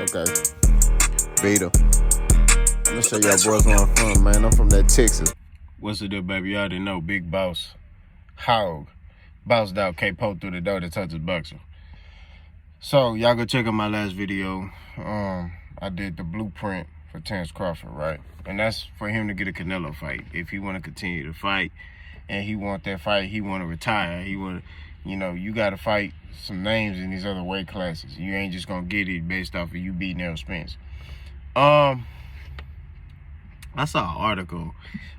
Okay. Vita. I'm gonna show y'all boys where I'm from, man. I'm from that Texas. What's the deal, baby? You already know. Big Boss. Hog. Bounced out K-Po through the door to touch his boxer. So, y'all go check out my last video. I did the blueprint for Terence Crawford, right? And that's for him to get a Canelo fight. If he want to continue to fight and he want that fight, he want to retire. He want to, you got to fight some names in these other weight classes. You ain't just going to get it based off of you beating Errol Spence. I saw an article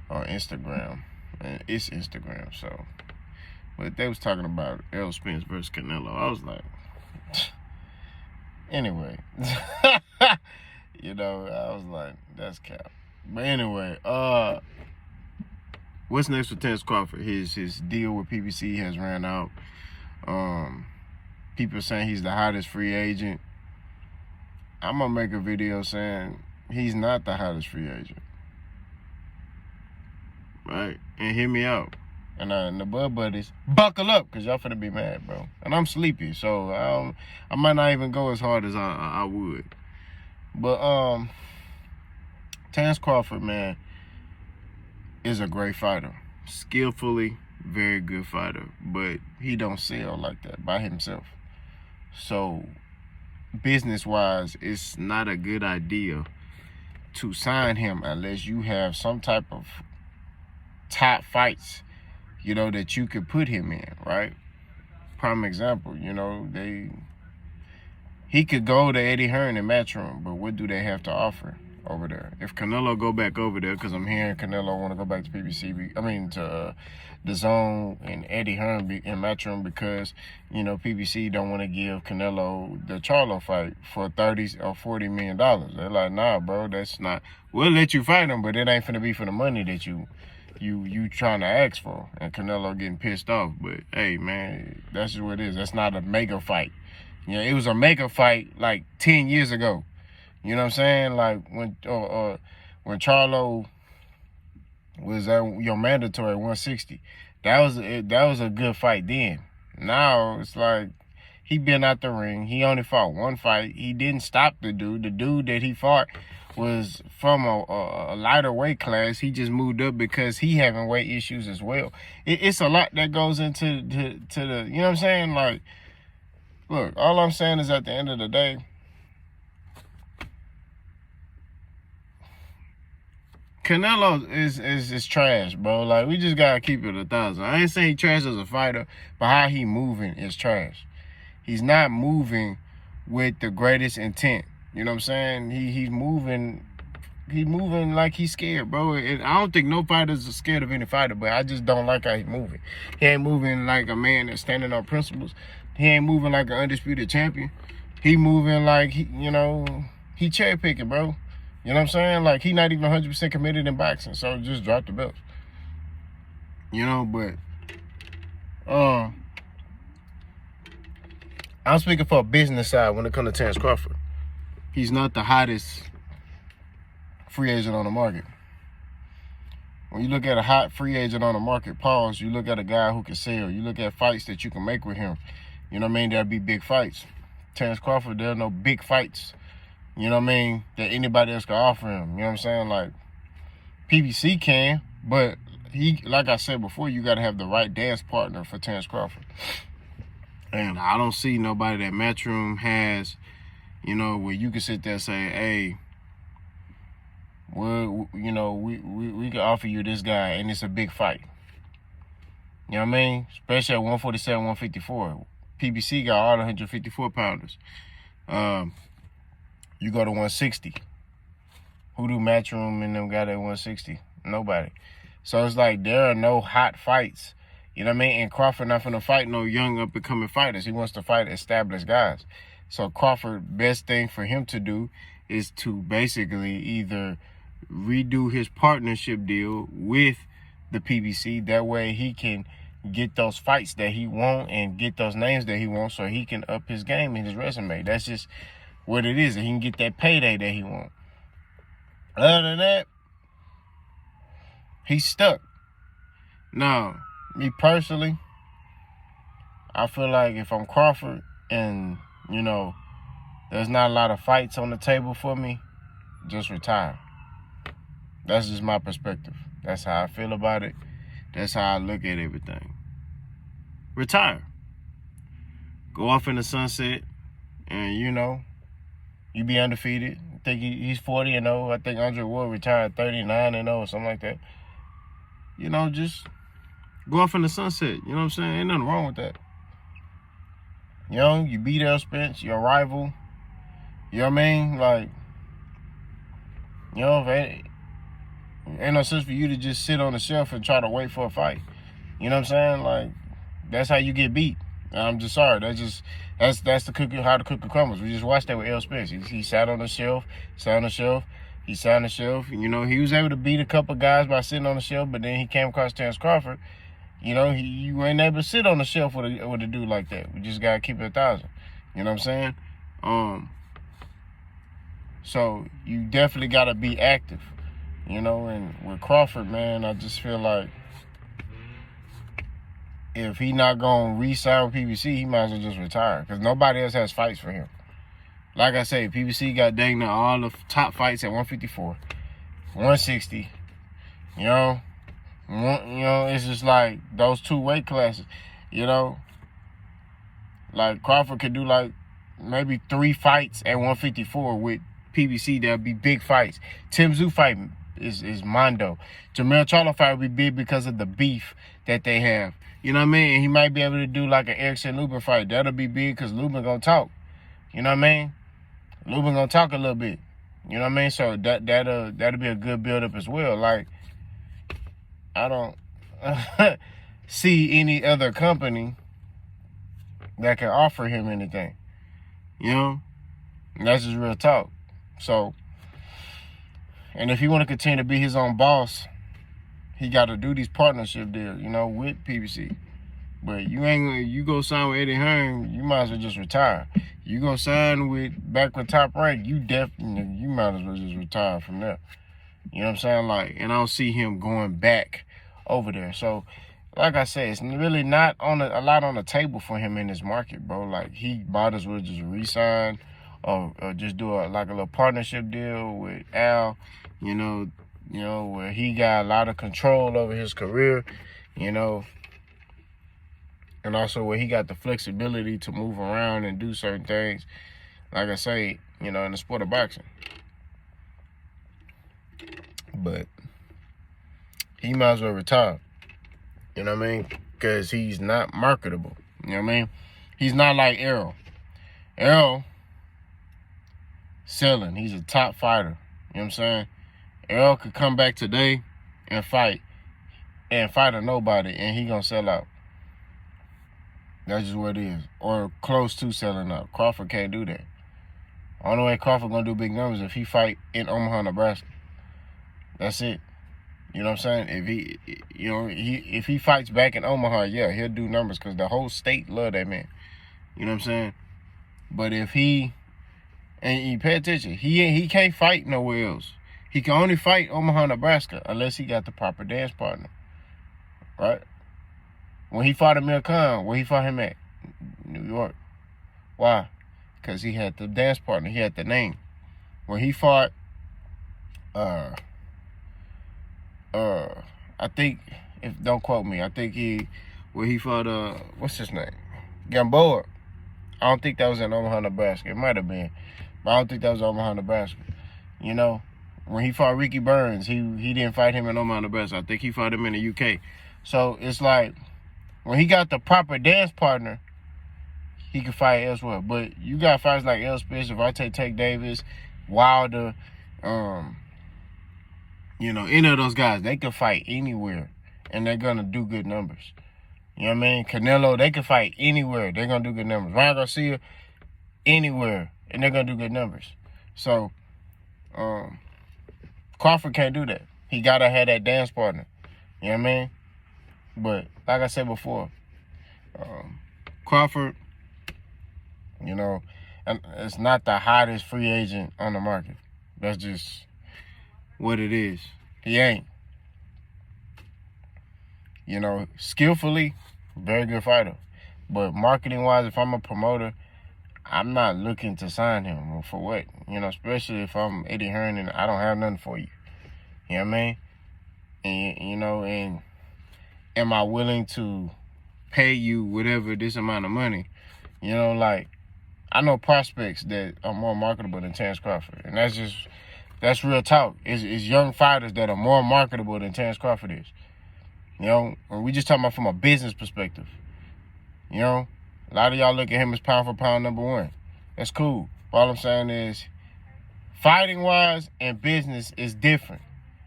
on Instagram. And it's Instagram, so. But they was talking about Errol Spence versus Canelo. I was like, anyway. I was like, that's cap. But anyway, what's next for Terence Crawford? His deal with PBC has ran out. People saying he's the hottest free agent. I'm gonna make a video saying he's not the hottest free agent. Right? And hear me out. And the Bud Buddies, buckle up, because y'all finna be mad, bro. And I'm sleepy, so I might not even go as hard as I would. But Terence Crawford, man, is a great fighter. Skillfully, very good fighter. But he don't sell like that by himself. So, business-wise, it's not a good idea to sign him unless you have some type of top fights, that you could put him in, right? Prime example, he could go to Eddie Hearn and Matchroom, but what do they have to offer over there? If Canelo go back over there, because I'm hearing Canelo want to go back to PBC, to the Zone and Eddie Hearn and Matchroom, because, PBC don't want to give Canelo the Charlo fight for $30 or $40 million. They're like, nah, bro, that's not, we'll let you fight him, but it ain't finna be for the money that you trying to ask for. And Canelo getting pissed off. But hey, man, that's just what it is. That's not a mega fight. It was a mega fight like 10 years ago. You know what I'm saying? Like when Charlo was at your mandatory 160. That was a good fight then. Now it's like he been out the ring. He only fought one fight. He didn't stop the dude. The dude that he fought was from a lighter weight class. He just moved up because he having weight issues as well. It's a lot that goes into the, you know what I'm saying? Like, look, all I'm saying is at the end of the day, Canelo is trash, bro. Like, we just gotta keep it 1,000. I ain't saying he trash as a fighter, but how he moving is trash. He's not moving with the greatest intent. You know what I'm saying? He's moving like he's scared, bro. And I don't think no fighters are scared of any fighter, but I just don't like how he's moving. He ain't moving like a man that's standing on principles. He ain't moving like an undisputed champion. He moving like he cherry picking, bro. You know what I'm saying? Like, he not even 100% committed in boxing, so just drop the belt. But I'm speaking for a business side when it comes to Terence Crawford. He's not the hottest free agent on the market. When you look at a hot free agent on the market, you look at a guy who can sell. You look at fights that you can make with him. You know what I mean? There'll be big fights. Terence Crawford, there are no big fights, that anybody else can offer him. You know what I'm saying? Like, PBC can, but like I said before, you got to have the right dance partner for Terence Crawford. And I don't see nobody that Matchroom has, where you can sit there and say, hey, well, we can offer you this guy, and it's a big fight. You know what I mean? Especially at 147, 154. PBC got all the 154-pounders. You go to 160. Who do Matchroom and them got at 160? Nobody. So it's like there are no hot fights. You know what I mean? And Crawford not finna fight no young up-and-coming fighters. He wants to fight established guys. So Crawford, best thing for him to do is to basically either redo his partnership deal with the PBC. That way he can get those fights that he wants and get those names that he wants, so he can up his game and his resume. That's just what it is. And he can get that payday that he wants. Other than that, he's stuck. Now, me personally, I feel like if I'm Crawford and, there's not a lot of fights on the table for me, just retire. That's just my perspective. That's how I feel about it. That's how I look at everything. Retire. Go off in the sunset, and you be undefeated. I think he's 40-0. I think Andre Ward retired 39-0 or something like that. Just go off in the sunset. You know what I'm saying? Ain't nothing wrong with that. You beat Errol Spence, your rival. You know what I mean? Like, if ain't no sense for you to just sit on the shelf and try to wait for a fight. You know what I'm saying? Like, that's how you get beat. I'm just sorry. That's the cookie, how the cookie crumbles. We just watched that with Errol Spence. He sat on the shelf, sat on the shelf. He sat on the shelf. He was able to beat a couple guys by sitting on the shelf, but then he came across Terrence Crawford. You ain't able to sit on the shelf with a dude like that. We just gotta keep it 1,000. You know what I'm saying? So you definitely gotta be active. And with Crawford, man, I just feel like if he not gonna re-sign with PBC, he might as well just retire, because nobody else has fights for him. Like I say, PBC got dang near all the top fights at 154, 160. It's just like those two weight classes. Like Crawford could do like maybe 3 fights at 154 with PBC. There'll be big fights. Tim Tszyu fight is Mondo. Jermell Charlo fight will be big because of the beef that they have. You know what I mean? And he might be able to do like an Erickson Lubin fight. That'll be big because Lubin gonna talk. You know what I mean? Lubin gonna talk a little bit. You know what I mean? So that'll be a good build up as well. Like, I don't see any other company that can offer him anything. And that's just real talk. So, and if he want to continue to be his own boss, he got to do these partnership deals, with PBC. But you go sign with Eddie Hearn, you might as well just retire. You go sign back with Top Rank, you might as well just retire from there. You know what I'm saying? Like, and I don't see him going back over there. So, like I said, it's really not a lot on the table for him in this market, bro. Like, he might as well just re-sign or just do a little partnership deal with Al, where he got a lot of control over his career, and also where he got the flexibility to move around and do certain things, like I say, in the sport of boxing. But he might as well retire. You know what I mean? Because he's not marketable. You know what I mean? He's not like Errol. Errol selling. He's a top fighter. You know what I'm saying? Errol could come back today and fight a nobody, and he gonna sell out. That's just what it is. Or close to selling out. Crawford can't do that. Only way Crawford gonna do big numbers if he fight in Omaha, Nebraska. That's it. You know what I'm saying? If he fights back in Omaha, yeah, he'll do numbers because the whole state love that man. You know what I'm saying? But if you pay attention, he can't fight nowhere else. He can only fight Omaha, Nebraska, unless he got the proper dance partner, right? When he fought Amir Khan, where he fought him at? New York. Why? Because he had the dance partner. He had the name. When he fought, I think, don't quote me, I think he fought, what's his name? Gamboa. I don't think that was in Omaha, Nebraska. It might have been, but I don't think that was Omaha, Nebraska. When he fought Ricky Burns, he didn't fight him in Omaha, Nebraska. I think he fought him in the UK. So it's like, when he got the proper dance partner, he can fight elsewhere. But you got fights like Errol Spence, Gervonta Tank Davis, Wilder, any of those guys, they can fight anywhere, and they're going to do good numbers. You know what I mean? Canelo, they can fight anywhere. They're going to do good numbers. Ryan Garcia, anywhere, and they're going to do good numbers. So, Crawford can't do that. He got to have that dance partner. You know what I mean? But, like I said before, Crawford, and it's not the hottest free agent on the market. That's just what it is. He ain't. Skillfully, very good fighter. But marketing-wise, if I'm a promoter, I'm not looking to sign him. For what? You know, especially if I'm Eddie Hearn and I don't have nothing for you. You know what I mean? And, you know, and am I willing to pay you whatever this amount of money? You know, like, I know prospects that are more marketable than Terrence Crawford. And that's real talk. It's young fighters that are more marketable than Terrence Crawford is. You know, and we just talking about from a business perspective. You know, a lot of y'all look at him as pound for pound #1. That's cool. All I'm saying is, fighting-wise and business is different.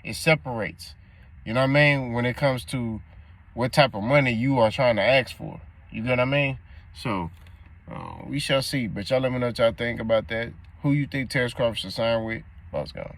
It separates. You know what I mean? When it comes to what type of money you are trying to ask for. You get what I mean? So, we shall see. But y'all let me know what y'all think about that. Who you think Terrence Crawford should sign with? Boss gone.